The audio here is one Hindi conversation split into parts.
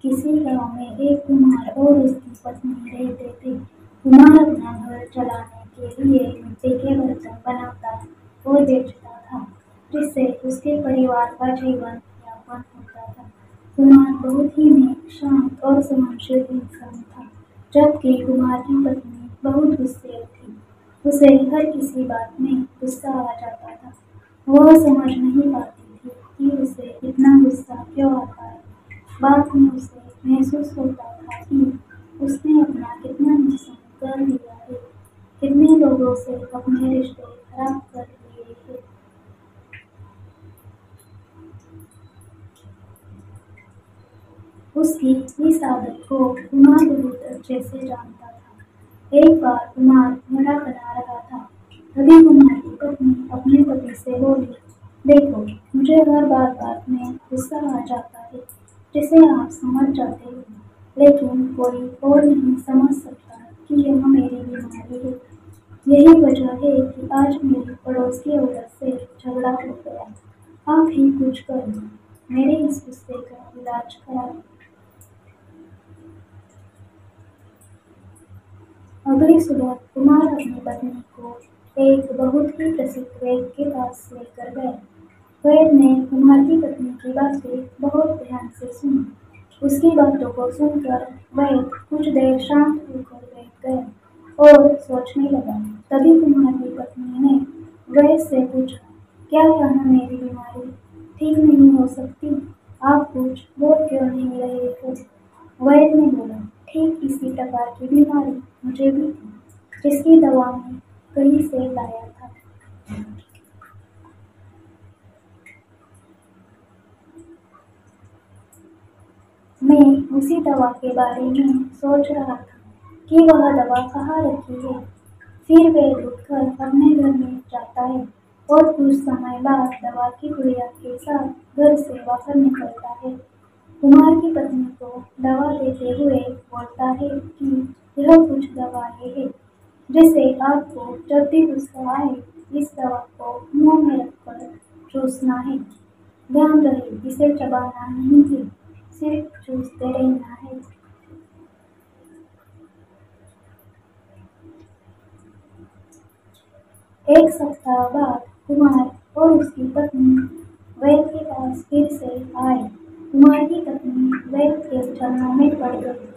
किसी गांव में एक कुम्हार और उसकी पत्नी रहते थे। कुम्हार अपना घर चलाने के लिए मिट्टी के बर्तन बनाता और बेचता था, जिससे उसके परिवार का जीवन यापन होता था। कुम्हार बहुत ही नेक, शांत और सहनशील इंसान था, जबकि कुम्हार की पत्नी बहुत गुस्सैल थी। उसे हर किसी बात में गुस्सा आ जाता था। वह समझ नहीं पाती थी कि उसे इतना गुस्सा क्यों आता है। बाद में उसे महसूस होता था कि उसने अपना कितना नुकसान कर लिया है, कितने लोगों से अपने रिश्ते खराब कर लिए हैं। उसकी इस आदत को कुमार बहुत अच्छे से जानता था। एक बार कुमार घड़ा बना रहा था, तभी कुमार की पत्नी अपने पति से बोली, देखो, मुझे हर बात में गुस्सा आ जाता है, जिसे आप समझ जाते हो, लेकिन कोई और नहीं समझ सकता कि यह मेरी बीमारी है। यही वजह है कि आज मेरी पड़ोस की औरत से झगड़ा हो गया। आप ही कुछ करो, मेरे इस गुस्से का इलाज कराओ। अगली सुबह कुमार अपनी पत्नी को एक बहुत ही प्रसिद्ध वैद्य के पास लेकर गया। वैद्य ने कुमार की पत्नी की बातें बहुत ध्यान से सुनी। उसकी बातों को सुनकर वैद्य कुछ देर शांत होकर बैठ गया और सोचने लगा। तभी कुमार की पत्नी ने वैद्य से पूछा, क्या यहाँ मेरी बीमारी ठीक नहीं हो सकती? आप कुछ बोल क्यों नहीं रहे हो? वैद्य ने बोला, ठीक इसी प्रकार की बीमारी मुझे भी थी, जिसकी दवा मैं कहीं से लाया था। मैं उसी दवा के बारे में सोच रहा था कि वह दवा कहाँ रखी है। फिर वे उठकर अपने घर में जाता है और कुछ समय बाद दवा की गुड़िया के साथ घर से बाहर निकलता है। कुमार की पत्नी को दवा देते हुए बोलता है कि यह कुछ दवाएं हैं, जिसे आपको जब भी गुस्सा आए इस दवा को मुंह में रखकर चूसना है। ध्यान रहे, इसे चबाना नहीं है, सिर्फ चूसते रहना है। एक सप्ताह बाद कुमार और उसकी पत्नी वैद्य के पास फिर से आए। कुमार की पत्नी वैद्य के चरणों में पड़ गई।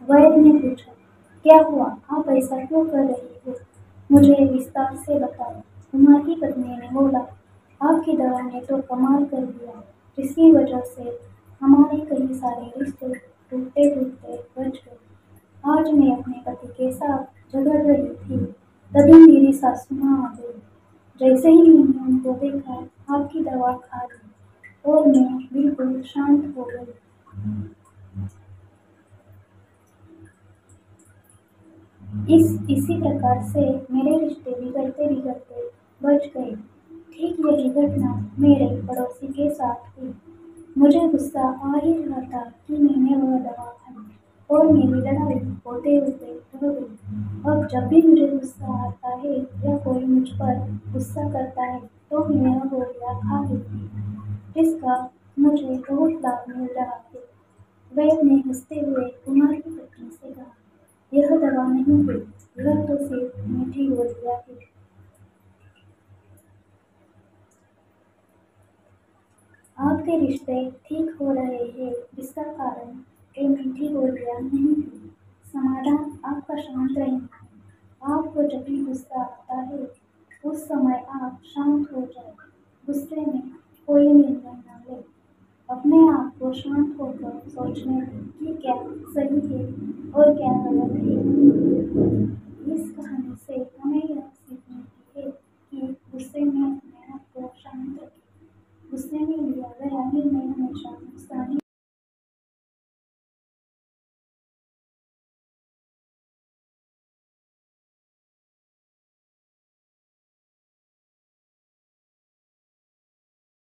वैद्य ने पूछा, क्या हुआ? आप ऐसा क्यों कर रही हो? मुझे विस्तार से बताओ। कुमार की पत्नी ने बोला, आपकी दवा ने तो कमाल कर दिया, जिसकी वजह से हमारे कई सारे रिश्ते टूटते टूटते बच गए। आज मैं अपने पति के साथ झगड़ रही थी, तभी मेरी सासू माँ आ गई। जैसे ही मैंने उनको देखा, आपकी दवा खा ली और मैं बिल्कुल शांत हो गई। इसी प्रकार से मेरे रिश्ते बिगड़ते बिगड़ते बच गए। ठीक यही घटना मेरे पड़ोसी के साथ हुई। मुझे गुस्सा आ ही रहा था कि मैंने वह दवा खाई और मेरी लड़ाई होते होते रह गई। अब जब भी मुझे गुस्सा आता है या कोई मुझ पर गुस्सा करता है, तो मैं यह गोलियां खा लेती हूँ, जिसका मुझे बहुत लाभ मिल रहा है। वैद्य ने हंसते हुए कुमार की पत्नी से कहा, यह दवा नहीं है, यह तो सिर्फ मीठी गोलियां है। आपके रिश्ते ठीक हो रहे हैं, जिसका कारण ये मीठी गोलियां नहीं थी। समाधान आपका शांत रहना है। आपको जब भी गुस्सा आता है, उस समय आप शांत हो जाए। गुस्से में कोई निर्णय न ले। अपने आप को शांत होकर सोचने दें कि क्या सही है और क्या गलत है।